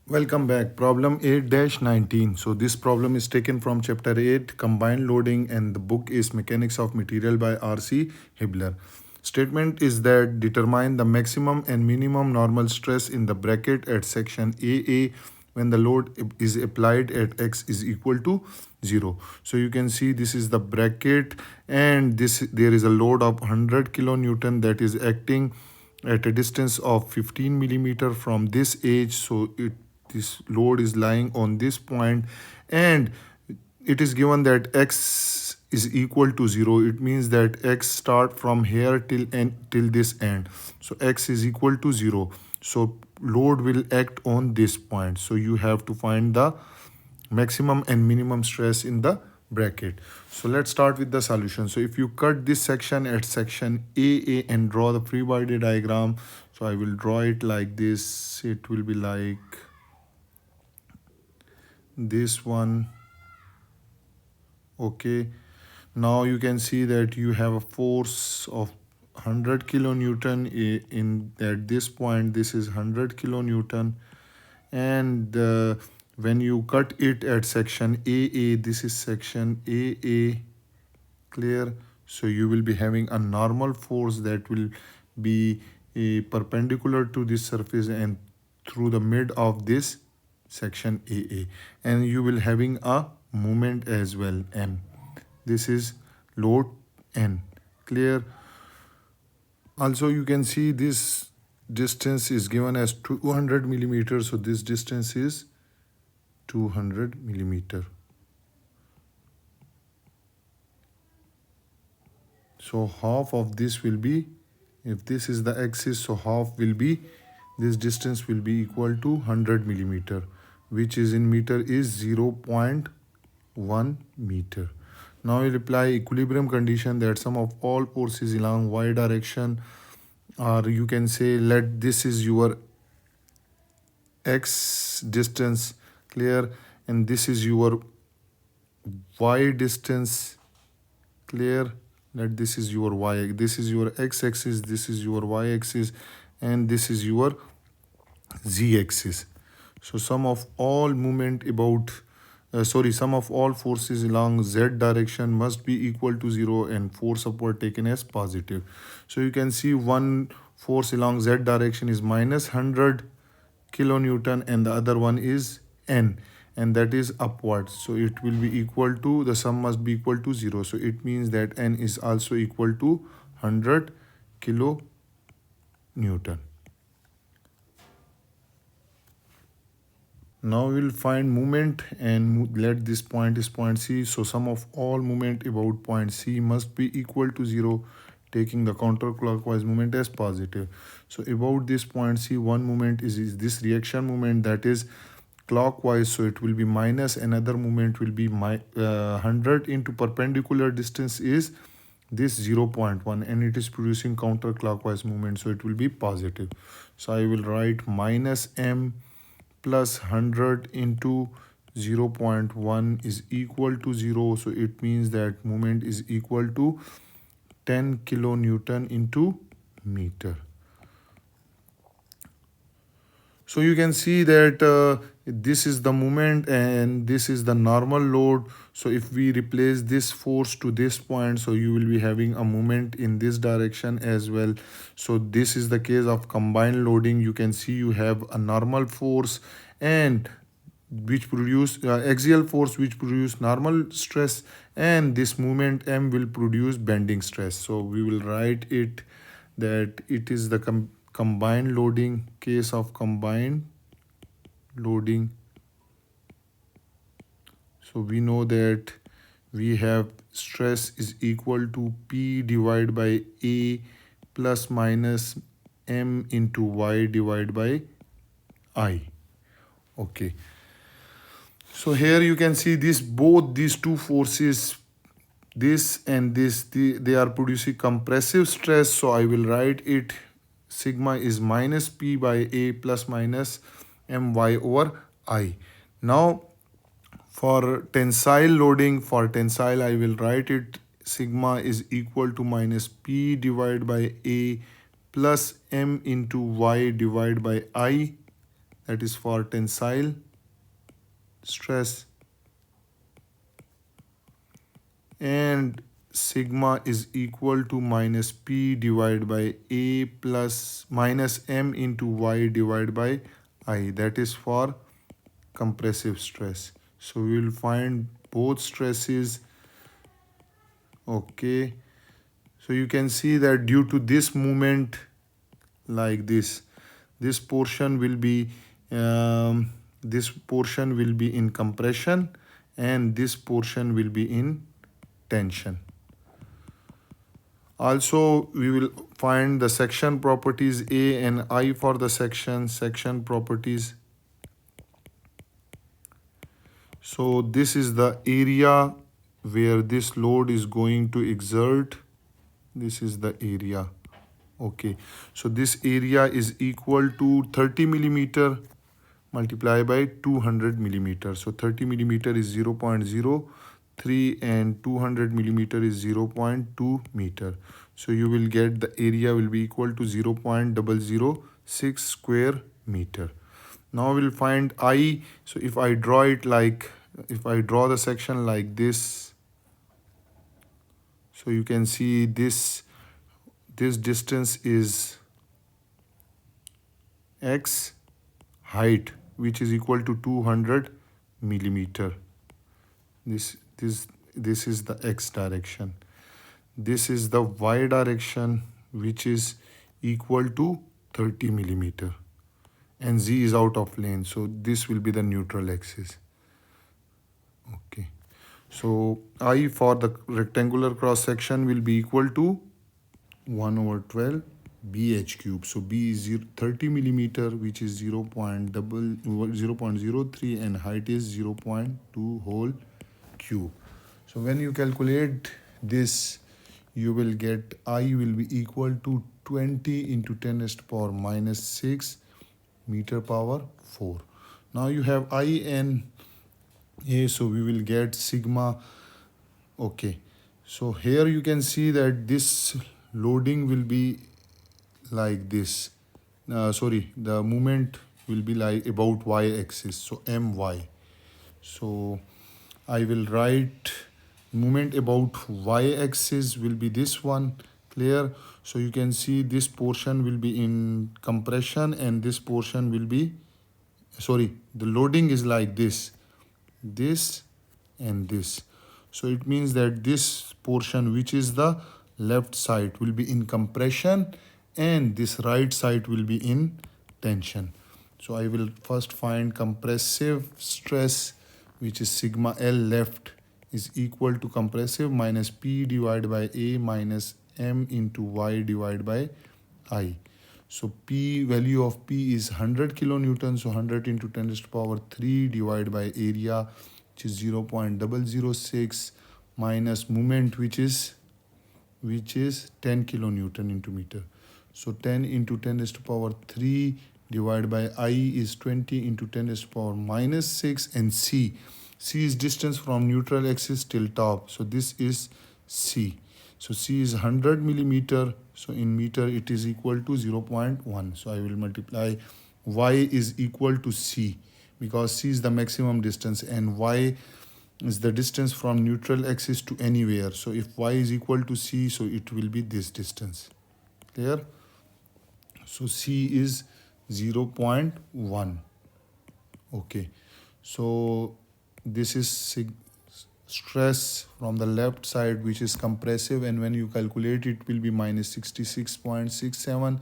Welcome back. Problem 8-19. So this problem is taken from chapter 8 combined loading and the book is Mechanics of Material by R.C. Hibbeler. Statement is that determine the maximum and minimum normal stress in the bracket at section AA when the load is applied at x is equal to 0. So you can see this is the bracket and there is a load of 100 kilonewton that is acting at a distance of 15 millimeter from this edge. So this load is lying on this point and it is given that x is equal to 0. It means that x start from here till this end. So x is equal to 0. So load will act on this point. So you have to find the maximum and minimum stress in the bracket. So let's start with the solution. So if you cut this section at section AA and draw the free body diagram, so I will draw it like this. It will be like this one. Okay, now you can see that you have a force of 100 kilonewton in at this point. This is 100 kilonewton and when you cut it at section AA, this is section AA, clear. So you will be having a normal force that will be perpendicular to this surface and through the mid of this section AA, and you will having a moment as well, M. This is load N, clear. Also you can see this distance is given as 200 millimeters. So this distance is 200 millimeter. So half of this will be, if this is the axis, so half will be, this distance will be equal to 100 millimeter, which is in meter is 0.1 meter. Now we'll apply equilibrium condition that sum of all forces along y direction, or you can say let this is your x distance, clear, and this is your y distance, clear. Let this is your y, this is your x-axis, this is your y-axis, and this is your z-axis. So sum of all movement about sum of all forces along z direction must be equal to 0 and force upward taken as positive. So you can see one force along z direction is minus 100 kilonewton and the other one is N, and that is upwards. So it will be equal to, the sum must be equal to 0. So it means that N is also equal to 100 kilonewton. Now we will find moment and let this point is point C. So sum of all moment about point C must be equal to 0, taking the counterclockwise moment as positive. So about this point C, one moment is this reaction moment, that is clockwise. So it will be minus, another moment will be 100 into perpendicular distance is this 0.1 and it is producing counterclockwise movement. So it will be positive. So I will write minus M plus 100 into 0.1 is equal to 0. So it means that moment is equal to 10 kilonewton into meter. So you can see that this is the moment and this is the normal load. So if we replace this force to this point, so you will be having a moment in this direction as well. So this is the case of combined loading. You can see you have a normal force and which produce axial force which produce normal stress, and this moment M will produce bending stress. So we will write it that it is the combined loading, case of combined loading. So we know that we have stress is equal to P divided by A plus minus M into Y divided by I. Okay. So here you can see this, both these two forces, this and this, they are producing compressive stress. So I will write it, sigma is minus P by A plus minus My over I. Now for tensile loading, for tensile I will write it, sigma is equal to minus P divided by A plus M into Y divided by I. that is for tensile stress, and sigma is equal to minus P divided by A plus minus M into Y divided by I, that is for compressive stress. So we will find both stresses. Okay, so you can see that due to this movement like this portion will be in compression and this portion will be in tension. Also, we will find the section properties A and I for the section properties. So this is the area where this load is going to exert. This is the area. Okay, so this area is equal to 30 millimeter multiplied by 200 millimeter. So 30 millimeter is 0.03 and 200 millimeter is 0.2 meter. So you will get the area will be equal to 0.006 square meter. Now we'll find I. So if I draw the section like this, so you can see this distance is x, height which is equal to 200 millimeter. This is the x direction. This is the y direction which is equal to 30 millimeter, and z is out of plane, so this will be the neutral axis. Okay, so I for the rectangular cross section will be equal to 1/12 BH cube. So B is 30 millimeter, which is 0.03, and height is 0.2 whole cube. So when you calculate this, you will get I will be equal to 20 into 10 raised to power minus 6 meter power 4. Now you have I and A, so we will get sigma. Okay, so here you can see that this loading will be like this. The movement will be like about y-axis, so my. So I will write movement about y-axis will be this one. Clear? So you can see this portion will be in compression and this portion will be, the loading is like this and this. So it means that this portion, which is the left side, will be in compression and this right side will be in tension. So I will first find compressive stress, which is sigma L left is equal to compressive minus P divided by A minus M into Y divided by I. So P, value of P is 100 kilonewton. So 100 into 10 raised to power 3 divided by area, which is 0.006, minus moment, which is 10 kilonewton into meter. So 10 into 10 raised to power 3 divided by I is 20 into 10 raised to power minus 6, and C is distance from neutral axis till top. So this is C. So C is 100 millimeter. So in meter it is equal to 0.1. So I will multiply Y is equal to C, because C is the maximum distance and Y is the distance from neutral axis to anywhere. So if Y is equal to C, so it will be this distance. Clear? So C is 0.1. Okay. So this is stress from the left side, which is compressive, and when you calculate it will be minus 66.67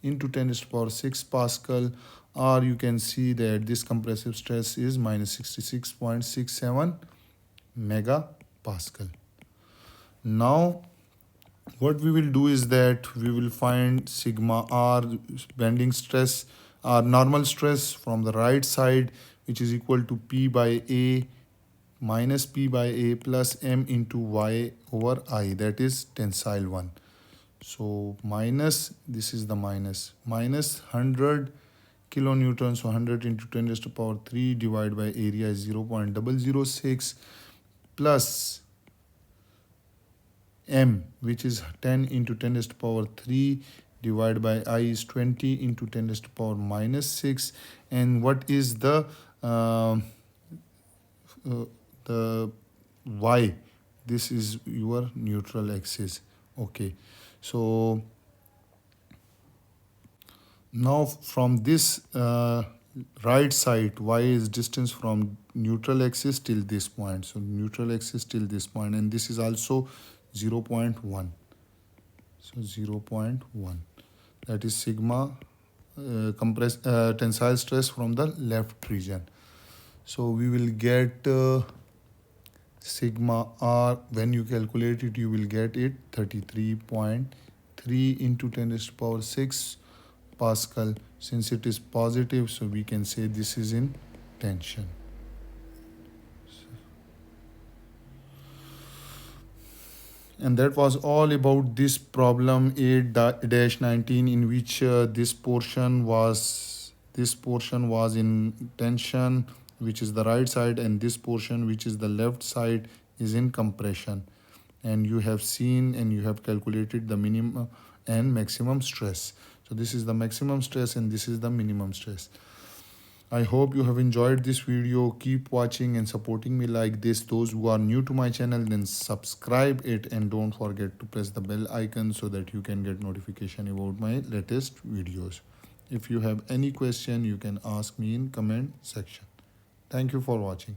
into 10 raised to power 6 Pascal, or you can see that this compressive stress is minus 66.67 megapascal. Now what we will do is that we will find sigma R, bending stress, or normal stress from the right side, which is equal to P by A minus P by A plus M into Y over I, that is tensile one. So minus, this is the minus 100 kilonewton. So 100 into 10 raised to power 3 divided by area is 0.006 plus M, which is 10 into 10 raised to power 3 divided by I is 20 into 10 raised to power minus 6, and what is uh, the y. This is your neutral axis. Okay, so now from this right side, y is distance from neutral axis till this point. So neutral axis till this point, and this is also 0.1. So 0.1, that is sigma tensile stress from the left region. So we will get sigma r. When you calculate it, you will get it 33.3 into 10 raised to power 6 Pascal. Since it is positive, so we can say this is in tension. And that was all about this problem 8-19, in which this portion was in tension, which is the right side, and this portion, which is the left side, is in compression. And you have seen and you have calculated the minimum and maximum stress. So this is the maximum stress and this is the minimum stress. I hope you have enjoyed this video. Keep watching and supporting me like this. Those who are new to my channel, then subscribe it, and don't forget to press the bell icon so that you can get notification about my latest videos. If you have any question, you can ask me in comment section. Thank you for watching.